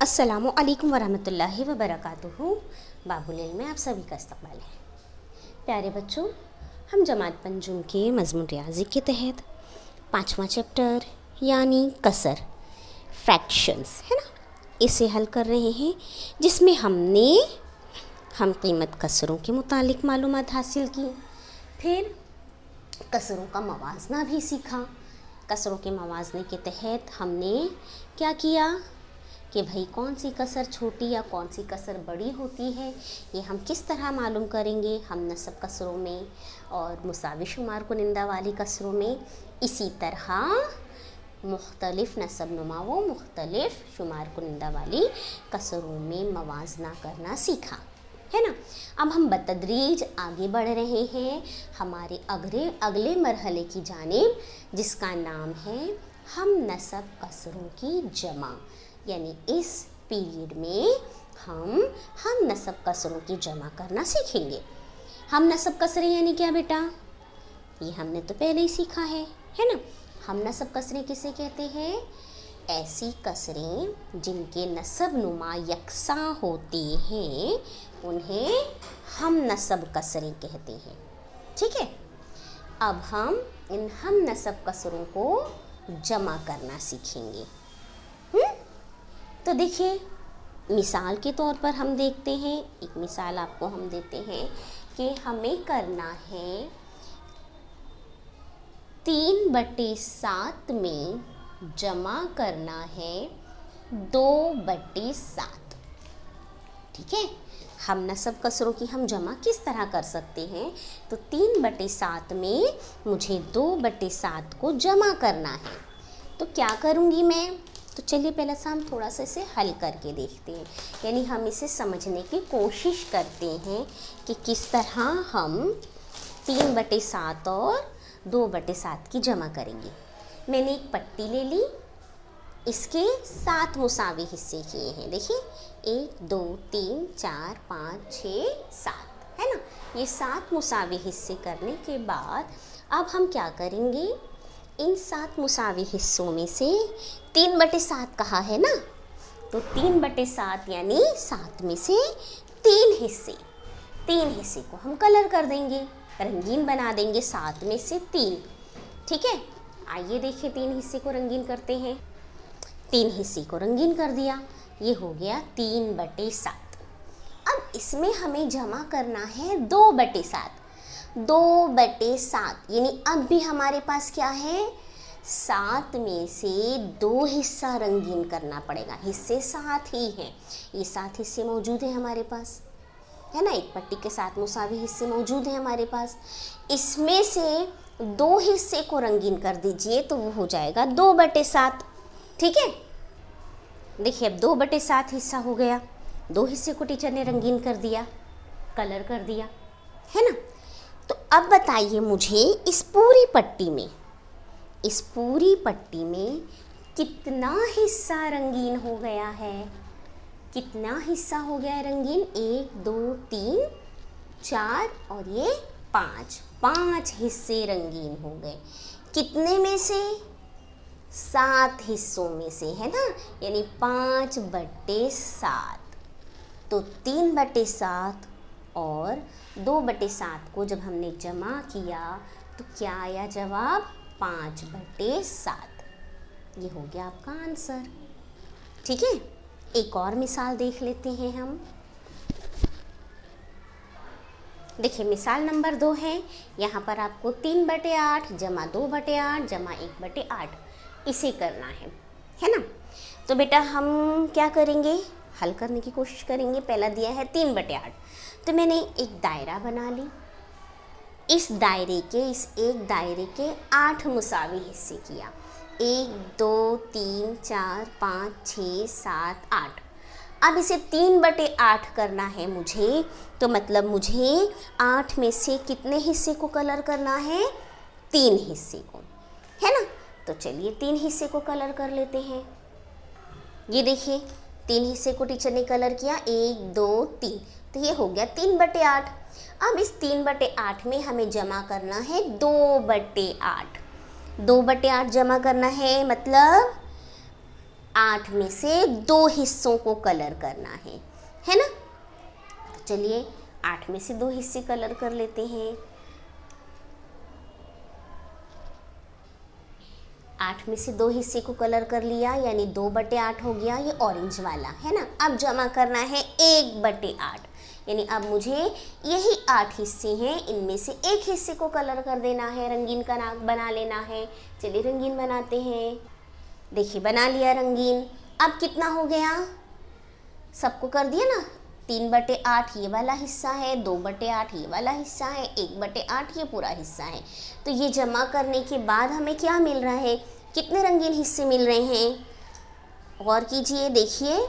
अस्सलामु अलैकुम वरहमतुल्लाहि वबरकातुहू। बाबुल इल्म में आप सभी का इस्तकबाल है। प्यारे बच्चों, हम जमात पंजुम के मज़मून रियाजी के तहत 5वां चैप्टर यानी कसर फ्रैक्शंस है ना, इसे हल कर रहे हैं, जिसमें हम कीमत कसरों के मुतालिक मालूमात हासिल की। फिर कसरों का मवाजना भी सीखा। कसरों के मवाजने के तहत हमने क्या किया कि भाई कौन सी कसर छोटी या कौन सी कसर बड़ी होती है, ये हम किस तरह मालूम करेंगे। हम नसब कसरों में और मुसावी शुमार कुनिंदा वाली कसरों में इसी तरह मुख्तलिफ नसब नुमा व मुख्तलिफ शुमार कुनिंदा वाली कसरों में मवाजना करना सीखा है ना। अब हम बतदरीज आगे बढ़ रहे हैं हमारे अगले मरहले की जानिब, जिसका नाम है हम नसब कसरों की जमा। यानी इस पीरियड में हम नसब कसरों की जमा करना सीखेंगे। हम नसब कसरें यानी क्या बेटा, ये हमने तो पहले ही सीखा है ना। हम नसब कसरें किसे कहते हैं? ऐसी कसरें जिनके नसब नुमा यकसां होते हैं उन्हें हम नसब कसरें कहते हैं। ठीक है, अब हम इन हम नसब कसरों को जमा करना सीखेंगे। तो देखिए, मिसाल के तौर पर हम देखते हैं, एक मिसाल आपको हम देते हैं कि हमें करना है 3/7 में जमा करना है 2/7। ठीक है, हम नसब कसरों की हम जमा किस तरह कर सकते हैं? तो 3/7 में मुझे 2/7 को जमा करना है, तो क्या करूँगी मैं? तो चलिए पहले से हम थोड़ा सा इसे हल करके देखते हैं, यानी हम इसे समझने की कोशिश करते हैं कि किस तरह हम 3/7 और 2/7 की जमा करेंगे। मैंने एक पट्टी ले ली, इसके 7 मुसावी हिस्से किए हैं। देखिए 1 2 3 4 5 6 7 है ना। ये 7 मुसावी हिस्से करने के बाद अब हम क्या करेंगे, इन 7 मुसावी हिस्सों में से 3/7 कहा है ना, तो 3/7 यानी 7 में से 3 हिस्से को हम कलर कर देंगे, रंगीन बना देंगे 7 में से 3। ठीक है, आइए देखिए 3 हिस्से को रंगीन करते हैं। 3 हिस्से को रंगीन कर दिया, ये हो गया 3/7। अब इसमें हमें जमा करना है 2/7। 2/7 यानी अब भी हमारे पास क्या है, 7 में से 2 हिस्सा रंगीन करना पड़ेगा। हिस्से 7 ही हैं, ये 7 हिस्से मौजूद हैं हमारे पास, है ना। एक पट्टी के 7 मुसावी हिस्से मौजूद हैं हमारे पास, इसमें से 2 हिस्से को रंगीन कर दीजिए तो वो हो जाएगा 2/7। ठीक है, देखिए अब 2/7 हिस्सा हो गया, 2 हिस्से को टीचर ने रंगीन कर दिया, कलर कर दिया, है ना। तो अब बताइए मुझे इस पूरी पट्टी में कितना हिस्सा रंगीन हो गया है? कितना हिस्सा हो गया है रंगीन? 1 2 3 4 और ये 5 हिस्से रंगीन हो गए। कितने में से? 7 हिस्सों में से, है ना, यानी 5/7। तो 3/7 और 2/7 को जब हमने जमा किया तो क्या आया जवाब? 5/7। ये हो गया आपका आंसर। ठीक है, एक और मिसाल देख लेते हैं हम। देखिए मिसाल नंबर 2 है, यहाँ पर आपको 3/8 जमा 2/8 जमा 1/8 इसे करना है ना। तो बेटा हम क्या करेंगे, हल करने की कोशिश करेंगे। पहला दिया है 3/8, तो मैंने एक दायरा बना ली, इस एक दायरे के 8 मुसावी हिस्से किया। 1 2 3 4 5 6 7 8। अब इसे 3/8 करना है मुझे, तो मतलब मुझे 8 में से कितने हिस्से को कलर करना है? 3 हिस्से को, है ना। तो चलिए 3 हिस्से को कलर कर लेते हैं। ये देखिए 3 हिस्से को टीचर ने कलर किया, 1 2 3, तो ये हो गया 3/8। अब इस 3/8 में हमें जमा करना है 2/8। 2/8 जमा करना है, मतलब 8 में से 2 हिस्सों को कलर करना है ना। तो चलिए 8 में से 2 हिस्से कलर कर लेते हैं। 8 में से 2 हिस्से को कलर कर लिया, यानी 2/8 हो गया, ये ऑरेंज वाला है ना। अब जमा करना है 1/8, यानी अब मुझे यही 8 हिस्से हैं, इनमें से एक हिस्से को कलर कर देना है, रंगीन का नाम बना लेना है। चलिए रंगीन बनाते हैं। देखिए बना लिया रंगीन। अब कितना हो गया, सबको कर दिया ना। 3/8 ये वाला हिस्सा है, 2/8 ये वाला हिस्सा है, 1/8 ये पूरा हिस्सा है। तो ये जमा करने के बाद हमें क्या मिल रहा है, कितने रंगीन हिस्से मिल रहे हैं। और कीजिए, देखिए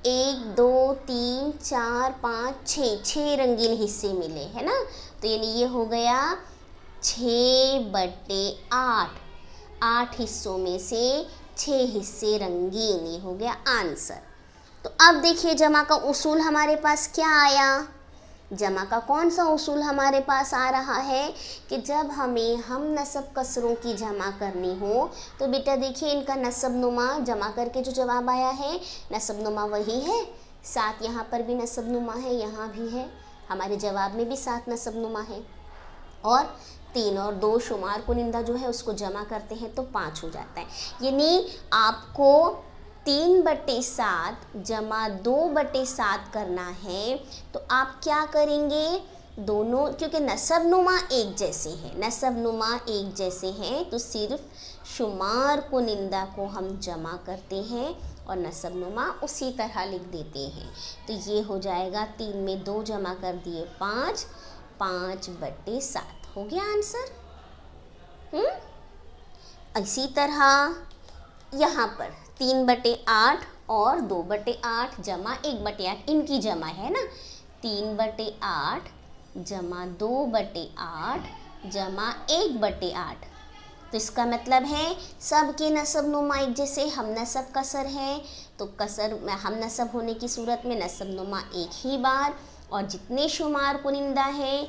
1 2 3 4 5 6 रंगीन हिस्से मिले है ना। तो यानी ये हो गया 6/8, 8 हिस्सों में से 6 हिस्से रंगीन, ये हो गया आंसर। तो अब देखिए जमा का उसूल हमारे पास क्या आया। जमा का कौन सा उसूल हमारे पास आ रहा है कि जब हमें हम नसब कसरों की जमा करनी हो तो बेटा देखिए इनका नसब नुमा जमा करके जो जवाब आया है, नसब नुमा वही है। 7 यहाँ पर भी नसब नुमा है, यहाँ भी है, हमारे जवाब में भी 7 नसब नुमा है। और 3 और 2 शुमार कुनिंदा जो है उसको जमा करते हैं तो 5 हो जाता है। यानी आपको 3/7 जमा 2/7 करना है। तो आप क्या करेंगे, दोनों, क्योंकि नसब नुमा एक जैसे हैं, नसब नुमा एक जैसे हैं, तो सिर्फ शुमार कुनिंदा को हम जमा करते हैं और नसब नुमा उसी तरह लिख देते हैं। तो ये हो जाएगा 3 में 2 जमा कर दिए 5, 5/7 हो गया आंसर। इसी तरह यहाँ पर 3/8 और 2/8 जमा 1/8 इनकी जमा है ना। 3/8 जमा 2/8 जमा 1/8। तो इसका मतलब है सब के नसब नुमा एक जैसे, हम नसब कसर है तो कसर हम नसब होने की सूरत में नसब नुमा एक ही बार, और जितने शुमार कुनिंदा है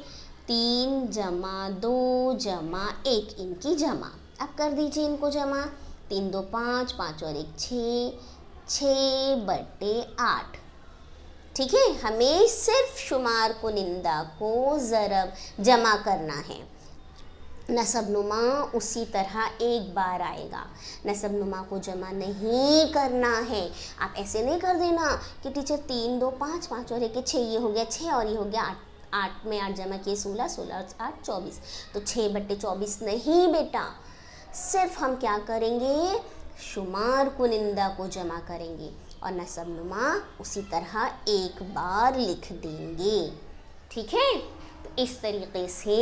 3 जमा 2 जमा 1 इनकी जमा। अब कर दीजिए इनको जमा। 3 2 5, 5 और 1 6, 6/8। ठीक है, हमें सिर्फ शुमार कुनिंदा को ज़रब जमा करना है। नसब नुमा उसी तरह एक बार आएगा, नसब नुमा को जमा नहीं करना है। आप ऐसे नहीं कर देना कि टीचर 3 2 5, 5 और 1 6, ये हो गया 6 और ये हो गया 8, 8 में 8 जमा किए 16, 16 और 8 24, तो 6/24 नहीं बेटा। सिर्फ हम क्या करेंगे, शुमार कुनिंदा को जमा करेंगे और नसब नुमा उसी तरह एक बार लिख देंगे। ठीक है, तो इस तरीके से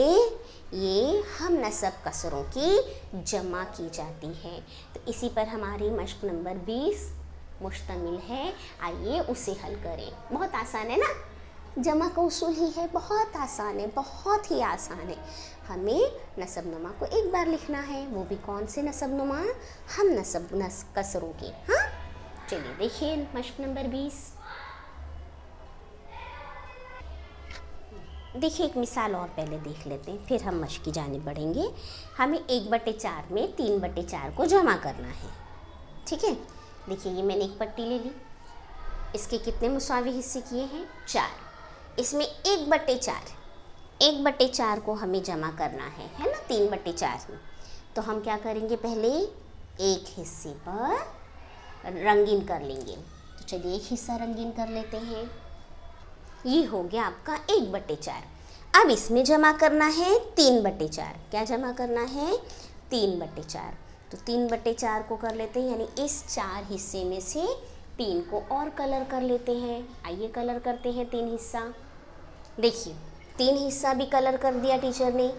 ये हम नसब कसरों की जमा की जाती है। तो इसी पर हमारी मश्क नंबर 20 मुश्तमिल है। आइए उसे हल करें। बहुत आसान है ना, जमा का उसूल ही है, बहुत आसान है, बहुत ही आसान है। हमें नसब नुमा को एक बार लिखना है, वो भी कौन से नसब नुमा, हम नसब कसरों के। हाँ चलिए देखिए मश्क नंबर 20। देखिए एक मिसाल और पहले देख लेते हैं, फिर हम मश्क की जानिब बढ़ेंगे। हमें 1/4 में 3/4 को जमा करना है। ठीक है, देखिए ये मैंने एक पट्टी ले ली, इसके कितने मुसावी हिस्से किए हैं, 4। इसमें 1/4 को हमें जमा करना है ना 3/4 में। तो हम क्या करेंगे, पहले एक हिस्से पर रंगीन कर लेंगे। तो चलिए एक हिस्सा रंगीन कर लेते हैं। ये हो गया आपका 1/4। अब इसमें जमा करना है 3/4। क्या जमा करना है, 3/4। तो 3/4 को कर लेते हैं, यानी इस 4 हिस्से में से 3 को और कलर कर लेते हैं। आइए कलर करते हैं 3 हिस्सा। देखिए 3 हिस्सा भी कलर कर दिया टीचर ने।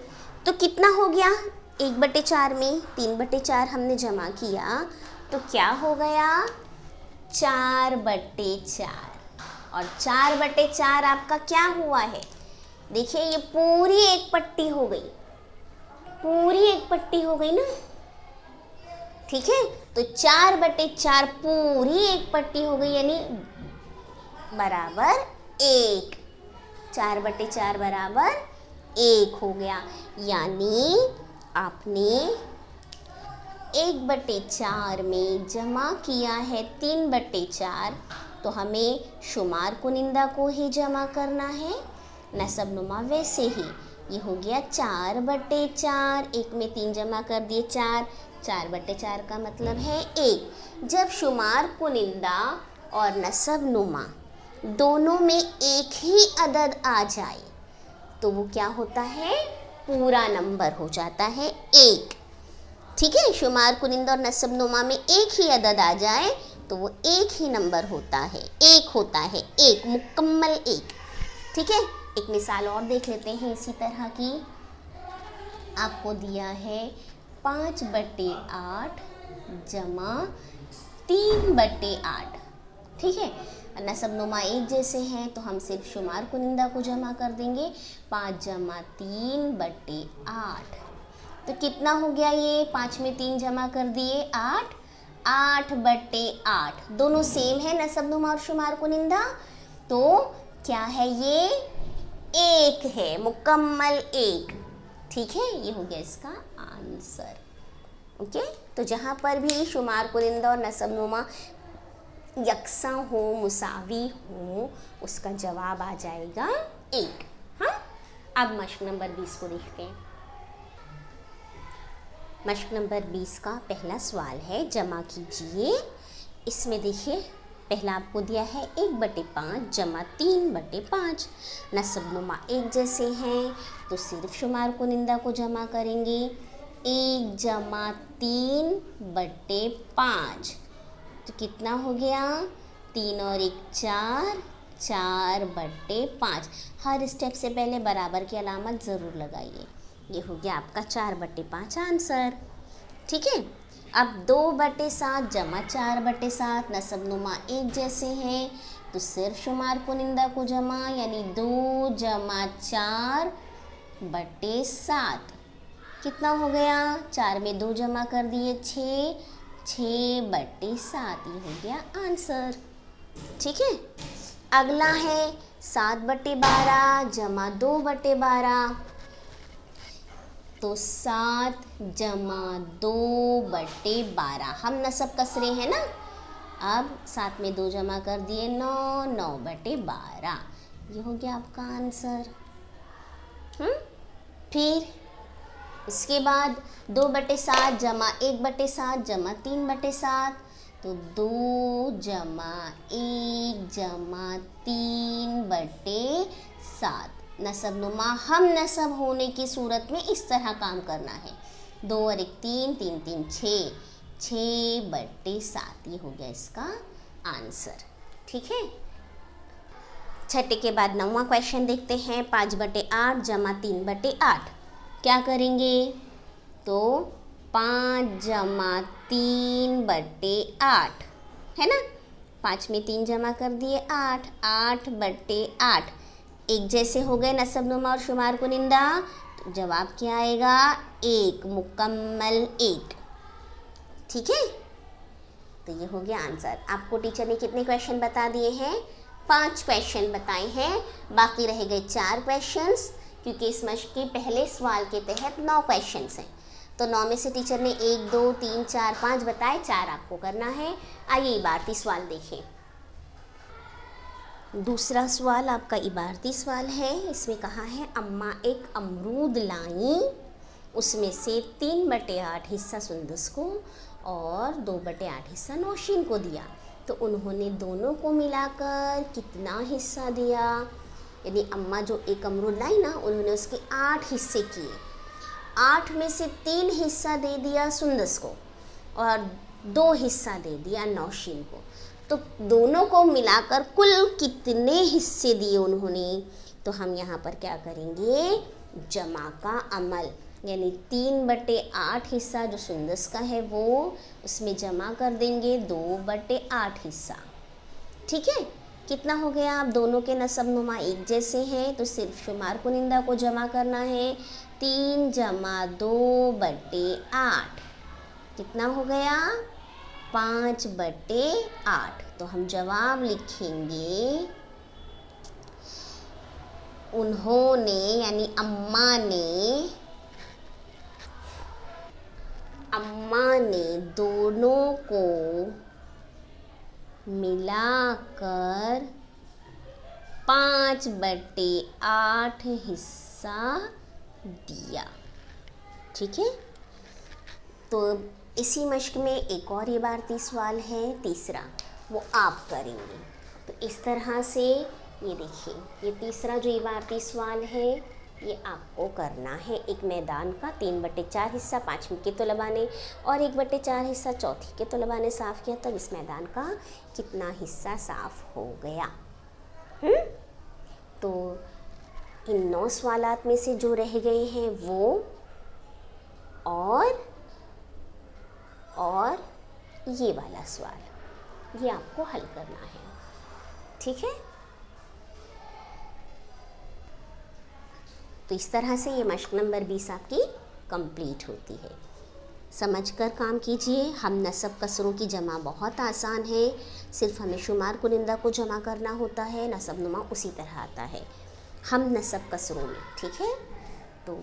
तो कितना हो गया, 1/4 में 3/4 हमने जमा किया तो क्या हो गया, 4/4। और 4/4 आपका क्या हुआ है, देखिए ये पूरी एक पट्टी हो गई, पूरी एक पट्टी हो गई ना। ठीक है, तो 4/4 पूरी एक पट्टी हो गई, यानी बराबर 1। 4/4 बराबर 1 हो गया। यानी आपने 1/4 में जमा किया है 3/4, तो हमें शुमार कुनिंदा को ही जमा करना है। नसब नुमा वैसे ही, ये हो गया 4/4, 1 में 3 जमा कर दिए 4, 4/4 का मतलब है 1। जब शुमार कुनिंदा और नसब नुमा दोनों में एक ही अदद आ जाए तो वो क्या होता है, पूरा नंबर हो जाता है 1। ठीक है, शुमार कुनिंदा और नसब नुमा में एक ही अदद आ जाए तो वो एक ही नंबर होता है, 1 होता है, 1 मुकम्मल 1। ठीक है, एक मिसाल और देख लेते हैं इसी तरह की। आपको दिया है 5/8 जमा 3/8। ठीक है, नसब नुमा एक जैसे हैं तो हम सिर्फ शुमार कुनिंदा को जमा कर देंगे, 5 जमा 3/8। तो कितना हो गया, ये 5 में 3 जमा कर दिए 8, 8/8। दोनों सेम है नसब नुमा और शुमार कुनिंदा, तो क्या है ये, 1 है, मुकम्मल 1। ठीक है, ये हो गया इसका आंसर। ओके, तो जहाँ पर भी शुमार कुनिंदा और नसब नुमा यकसा हो, मुसावी हो, उसका जवाब आ जाएगा 1। हाँ, अब मश्क नंबर 20 को देखते हैं। मश्क नंबर 20 का पहला सवाल है, जमा कीजिए। इसमें देखिए, पहला आपको दिया है 1/5 जमा 3/5। नसब नुमा एक जैसे हैं तो सिर्फ शुमार कुनिंदा को जमा करेंगे, 1 जमा 3/5। तो कितना हो गया, 3 और 1 4, 4/5। हर स्टेप से पहले बराबर की अलामत ज़रूर लगाइए। ये हो गया आपका 4/5 आंसर। ठीक है, अब 2/7 जमा 4/7। नसब नुमा एक जैसे हैं तो सिर्फ शुमार कुनिंदा को जमा, यानी 2 जमा 4/7। कितना हो गया, 4 में 2 जमा कर दिए 6, 6/7। ये हो गया आंसर। ठीक है, अगला है 7/12 जमा 2/12। तो 7 जमा 2/12, हम नसब कस रहे हैं ना। अब 7 में 2 जमा कर दिए 9, 9/12। ये हो गया आपका आंसर। फिर इसके बाद 2/7 जमा 1/7 जमा 3/7। तो 2 जमा 1 जमा 3/7। नसब नुमा हम नसब होने की सूरत में इस तरह काम करना है, 2 और 1 3, 3 3 6, 6/7। ये हो गया इसका आंसर। ठीक है, छठे के बाद 9वां क्वेश्चन देखते हैं। 5/8 जमा 3/8 क्या करेंगे, तो 5 जमा 3/8 है ना। 5 में 3 जमा कर दिए 8, 8/8। एक जैसे हो गए नसब नुमा और शुमार कुनिंदा, तो जवाब क्या आएगा, 1 मुकम्मल 1। ठीक है, तो ये हो गया आंसर। आपको टीचर ने कितने क्वेश्चन बता दिए हैं, 5 क्वेश्चन बताए हैं, बाकी रह गए 4 क्वेश्चंस, क्योंकि इस मश्क के पहले सवाल के तहत 9 क्वेश्चंस हैं। तो 9 में से टीचर ने 1 2 3 4 5 बताए, 4 आपको करना है। आइए इबारती सवाल देखें। दूसरा सवाल आपका इबारती सवाल है। इसमें कहा है, अम्मा एक अमरूद लाई, उसमें से 3/8 हिस्सा सुंदस को और 2/8 हिस्सा नौशीन को दिया, तो उन्होंने दोनों को मिलाकर कितना हिस्सा दिया। यानी अम्मा जो एक अमरूद लाई ना, उन्होंने उसके 8 हिस्से किए, 8 में से 3 हिस्सा दे दिया सुंदस को और 2 हिस्सा दे दिया नौशीन को। तो दोनों को मिलाकर कुल कितने हिस्से दिए उन्होंने। तो हम यहाँ पर क्या करेंगे, जमा का अमल, यानी 3/8 हिस्सा जो सुंदस का है वो उसमें जमा कर देंगे 2/8 हिस्सा। ठीक है, कितना हो गया, अब दोनों के नसब नुमा एक जैसे हैं तो सिर्फ शुमार कुनिंदा को जमा करना है, 3 जमा 2/8 कितना हो गया, 5/8। तो हम जवाब लिखेंगे, उन्होंने यानी अम्मा अम्मा ने दोनों को मिलाकर 5/8 हिस्सा दिया। ठीक है, तो इसी मश्क में एक और इबारती सवाल है तीसरा, वो आप करेंगे। तो इस तरह से ये देखिए, ये तीसरा जो इबारती सवाल है ये आपको करना है। एक मैदान का 3/4 हिस्सा 5वीं के तलबा ने और 1/4 हिस्सा चौथी के तलबा ने साफ़ किया, तब इस मैदान का कितना हिस्सा साफ़ हो गया। तो इन 9 सवालात में से जो रह गए हैं वो और ये वाला सवाल, ये आपको हल करना है। ठीक है, तो इस तरह से ये मश्क नंबर 20 आपकी कंप्लीट होती है। समझकर काम कीजिए। हम नसब कसरों की जमा बहुत आसान है, सिर्फ हमें शुमार कुनिंदा को जमा करना होता है, नसब नुमा उसी तरह आता है हम नसब कसरों में। ठीक है, तो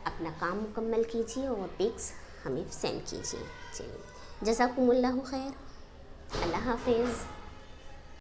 अपना काम मुकम्मल कीजिए और पिक्स हमें सेंड कीजिए। चलिए, जज़ाकुमुल्लाहु खैर, अल्लाह हाफिज़।